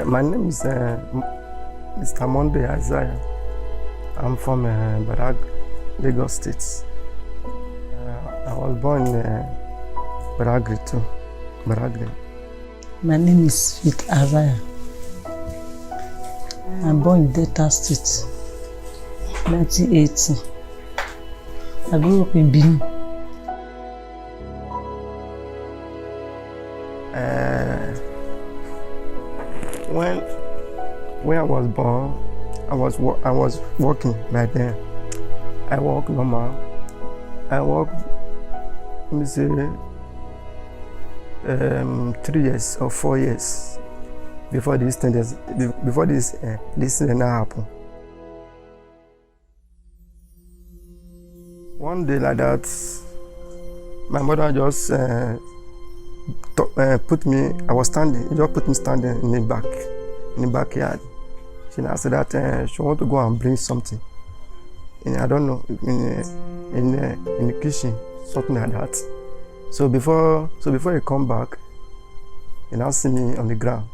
My name is Mr. Monday Isaiah. I'm from Badagry, Lagos State. I was born in Badagry too. Badagry. My name is Faith Isaiah. I'm born in Delta State, 1980. I grew up in Benin. When I was born, I was working by then. I work normal. I work, let me say, 3 years or 4 years before this thing happened. One day like that, my mother just put me. I was standing. She just put me standing in the backyard. She now said that she want to go and bring something. And I don't know, in the kitchen, something like that. So before you come back, you now see me on the ground.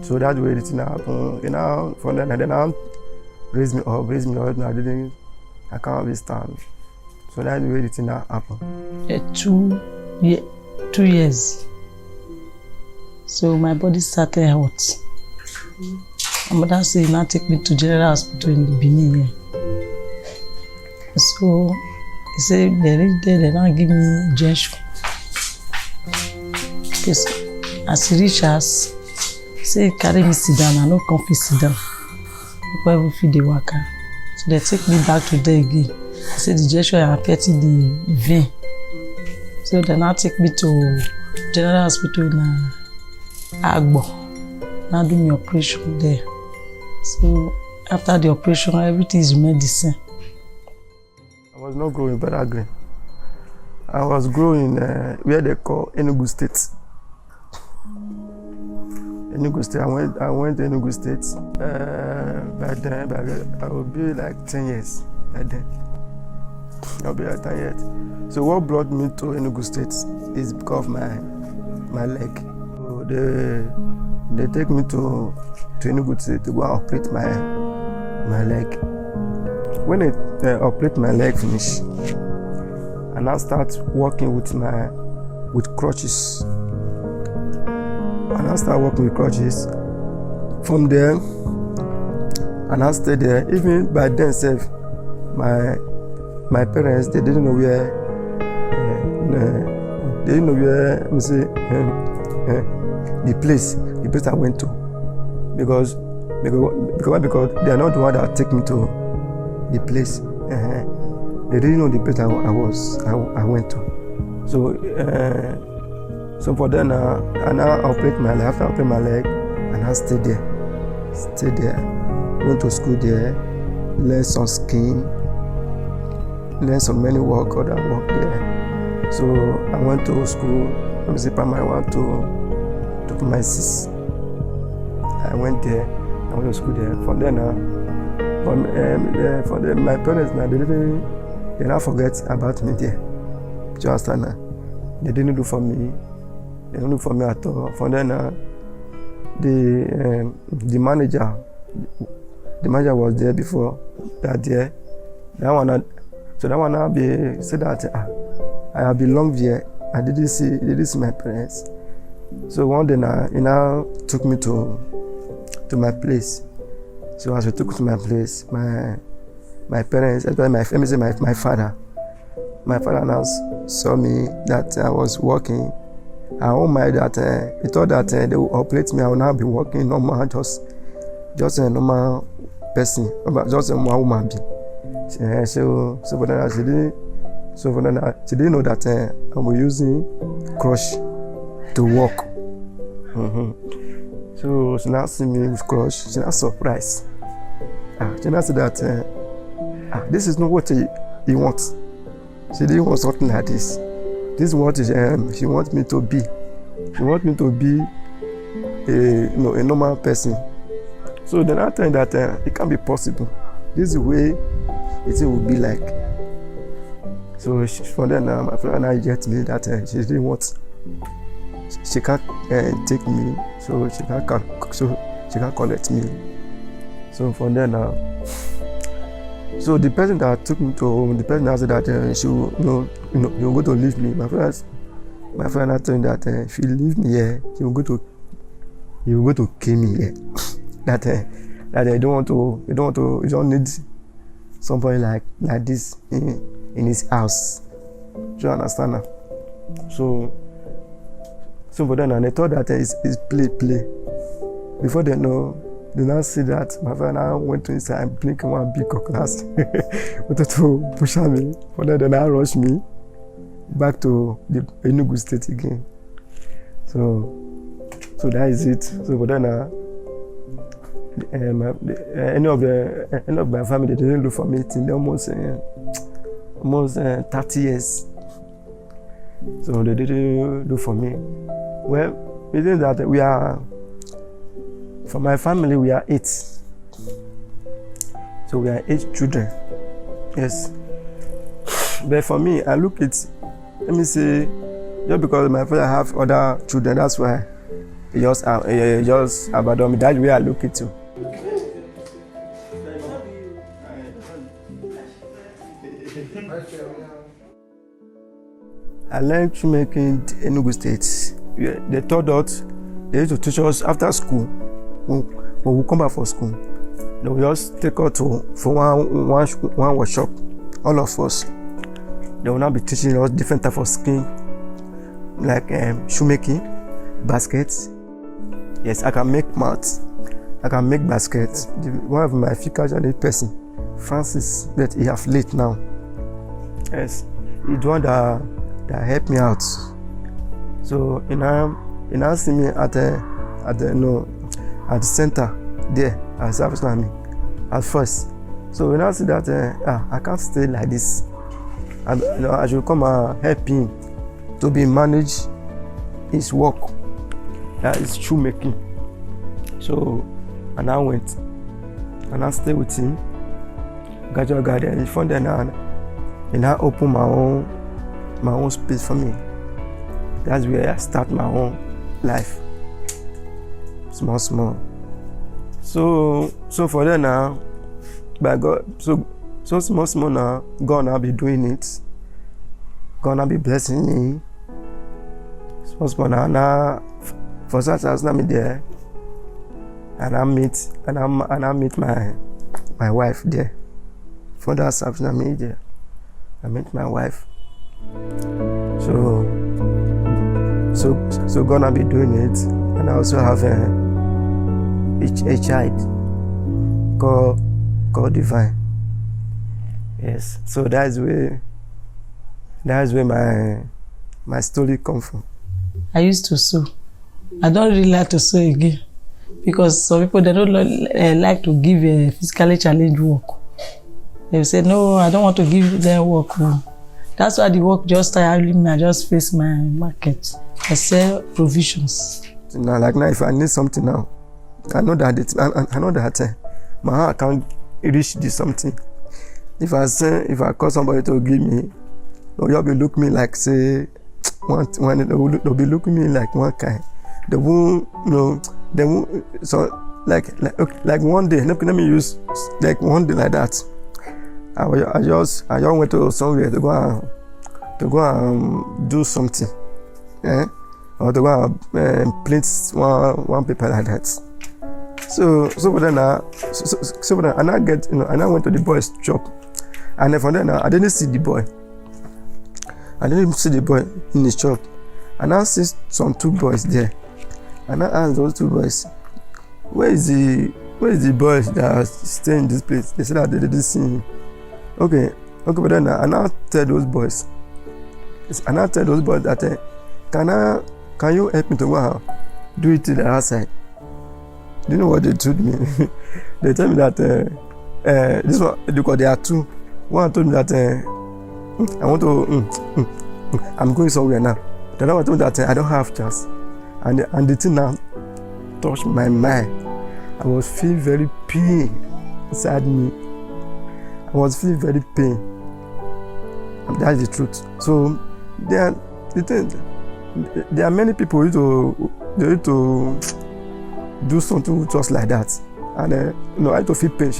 So that way it happened. You know, from then and then I raise me up. I can't really stand. So that way it now happened. 2 years. So my body started hot. My mother said, now take me to General Hospital in the Benin here. So he said, they now give me injection. Because as he reach us, he said, carry me sit down, I no come fit sit down. Before I even feed the worker. So they take me back to there again. He said, the injection is affecting the vein. So they now take me to General Hospital in Agbo. Now do my operation there. So after the operation, everything is medicine. I was not growing in Badagry. I was growing where they call Enugu State. Enugu State. I went to Enugu State. By then, I would be like 10 years. By then, I'll be like 10 years. So what brought me to Enugu State is because of my leg. So they take me to Enugu State to go and operate my leg. When they operate my leg finish, I now start working with crutches. From there, I now stay there. Even by then, my parents, they didn't know where. The place I went to, because they are not the one that take me to the place. They didn't know the place I went to. So for them, I now operate my leg. After I operate my leg, and I stay there. Went to school there, learn some skiing, learn some many other work there. So I went to school. Let me say primary 1 to primary 6. I went there. I went to school there. From there now, my parents now they not forget about me there. Do you understand now? They didn't do for me. They didn't do for me at all. From there now, the manager was there before. That one now be said that I have belonged here. I didn't see my parents. So one day now, he now took me to my place. So as we took to my place, my parents, especially my father now saw me that I was working. I don't mind that he thought that they would operate me. I will now be working normal, just a normal person, just a normal woman. So for that she didn't know that I was using crutch to walk. So she now see me with crutch. She now surprised. She now said that this is not what he wants. She didn't want something like this. This is what she wants me to be. She wants me to be a normal person. So then I tell that it can't be possible. This is the way it will be like. So from then my friend now rejected me that she didn't want. she can't take me, so she can't collect me. So from there now, so the person that took me to home, the person that said that she will, you're going to leave me. My friend had told me that if you leave me here, you will go to kill me here. that you don't need somebody like this in his house. Do you understand now? So for then, and they thought that it's play. Before they now see that my friend now went to inside and blink one big cutlass, wanted to push at me. For then they now rush me back to the Enugu State again. So that is it. So for then any of my family, they didn't look for me till almost 30 years. So they didn't look for me. Well, it is that we are, for my family, we are 8. So we are 8 children. Yes. But for me, I look at, let me say, just because my father have other children, that's why he just abandoned me. That's the way I look at it. I learned shoemaking in Enugu State. They taught us, they used to teach us after school. When we come back from school, they will just take us for one workshop. All of us. They will now be teaching us different types of skill, like shoemaking, baskets. Yes, I can make mats. I can make baskets. One of my future person, Francis, but he have late now. Yes, he's the one that helped me out. So he now see me at the center there at Service Army at first. So we now see that I can't stay like this. I should come and help him to be manage his work, his shoemaking. So and I went and I stayed with him. Gradual garden. He found that and I opened my own space for me. That's where I start my own life. Small. So for that now, by God, so small now, God now be doing it. God now be blessing me. Small now for such as now me there, and I meet my wife there. For that service now me there, I met my wife. So gonna be doing it, and I also have a child called Divine. Yes, so that's where my story come from. I used to sew. I don't really like to sew again because some people, they don't like to give a physically challenged work. They say no, I don't want to give them work. That's why the work just tiring me. I just face my market. I sell provisions. Now, like now, if I need something now, I know that my heart can't reach this something. If I call somebody to give me, they'll be looking me like say they'll be looking me like one kind. They won't, so like one day. Let me use like one day like that. I just went to somewhere to go and do something, or to go and print one paper like that. So then I went to the boy's shop, and then from there I didn't see the boy. I didn't see the boy in the shop, and I see some 2 boys there, and I asked those 2 boys, where is the boys that stay in this place? They said that they didn't see him. Okay, but then I now tell those boys that can you help me to go and do it to the outside? Do you know what they told me? They told me that this one, because there are 2. One told me that I want to I'm going somewhere now. The other one told me that I don't have chance, and the thing now touched my mind. I was feeling very pain inside me. I was feeling very pain. And that's the truth. So then the thing, there are many people who need to do something with us like that, and I need to feel pain,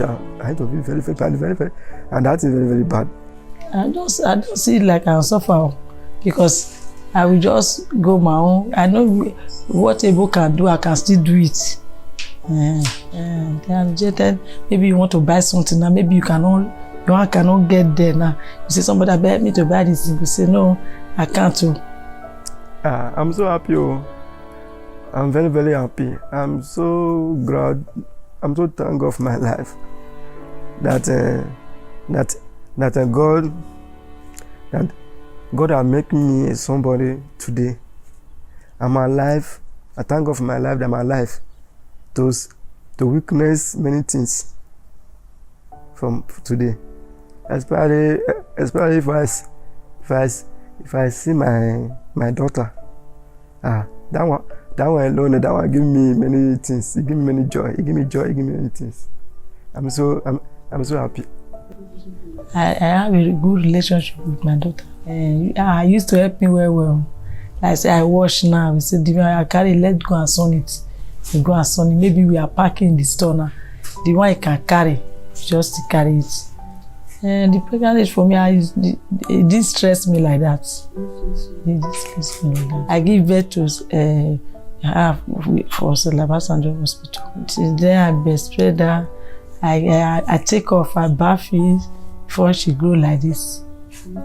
I need to feel very, very bad, and that is very, very bad. I don't see it like I suffer, because I will just go my own. I know what able can do, I can still do it. Maybe you want to buy something now, maybe you cannot get there now. You say somebody I beg me to buy this, you say no, I can't. I'm so happy. I'm very, very happy. I'm so glad. I'm so thankful of my life that God has made me somebody today. I'm alive. I thank God for my life that I'm alive to witness many things from today. Especially if I see my daughter, that one alone, that one give me many things. It give me many joy. It give me joy. It give me many things. I'm so happy. I have a good relationship with my daughter. I used to help me well. Like I say, I wash now. We say, I carry, let's go and sun it. We go and sun it. Maybe we are parking in the store now. The one I can carry, just to carry it. And the pregnant age for me, it didn't stress me like that. It didn't stress me like that. I give birth to for Obasanjo Hospital. Till then, I breastfed her. I take off, I bath it before she grow like this.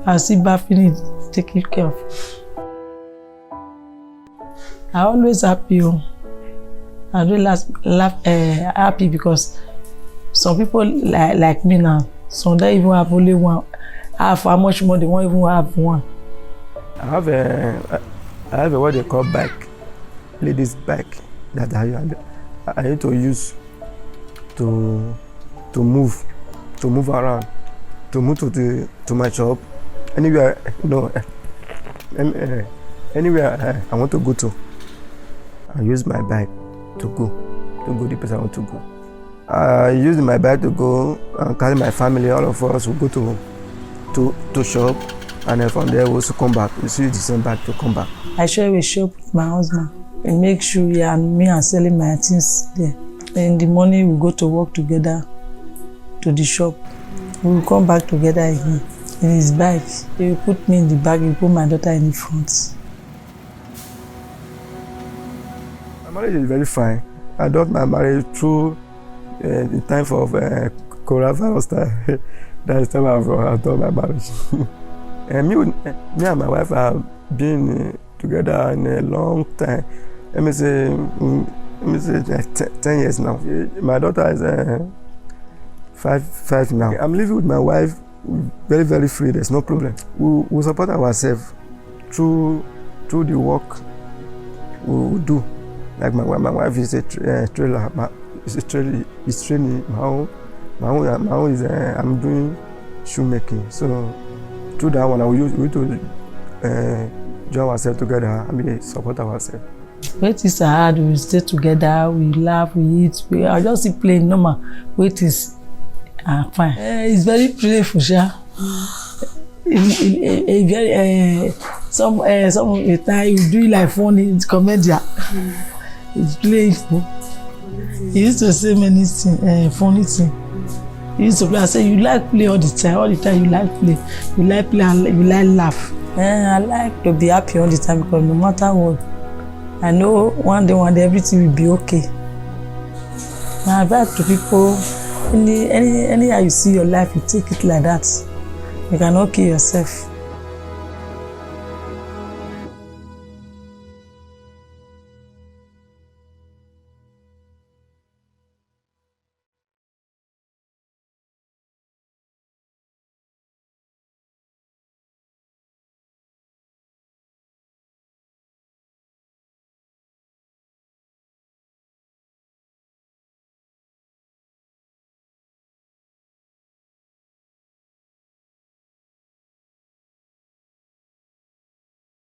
I see bathing it, taking care of it. I always happy. I always happy because some people like me now, some don't even have only one. Half how much more they won't even have one. I have a what they call bike, ladies bike that I need to use to move around, to move to my shop, anywhere anywhere I want to go to. I use my bike to go the place I want to go. I use my bike to go and carry my family. All of us will go to shop, and then from there we also come back. We use the same bike to come back. I share a shop with my husband. We make sure me and selling my things there. In the morning we go to work together to the shop. We will come back together again. In his bike, he will put me in the back, he will put my daughter in the front. My marriage is very fine. I got my marriage through the time of coronavirus time. That is the time I've done my marriage. And me and my wife have been together in a long time. Let me say 10 years now. My daughter is 5 now. I'm living with my wife very, very free. There's no problem. We support ourselves through the work we do. Like my wife is a trailer. Is training. My own is I'm doing shoemaking. So through that one, we need to join ourselves together and support ourselves. When things are hard, we stay together, we laugh, we eat. I just see playing normal. When things are fine. It's very playful, sha. Some time you do it like funny, it's comedian. It's playful. He used to say many things, funny things. He used to play. I say you like play all the time. All the time you like play. You like play and you like laugh. I like to be happy all the time because no matter what, I know one day everything will be okay. My advice to people, anyhow you see your life, you take it like that. You cannot kill yourself.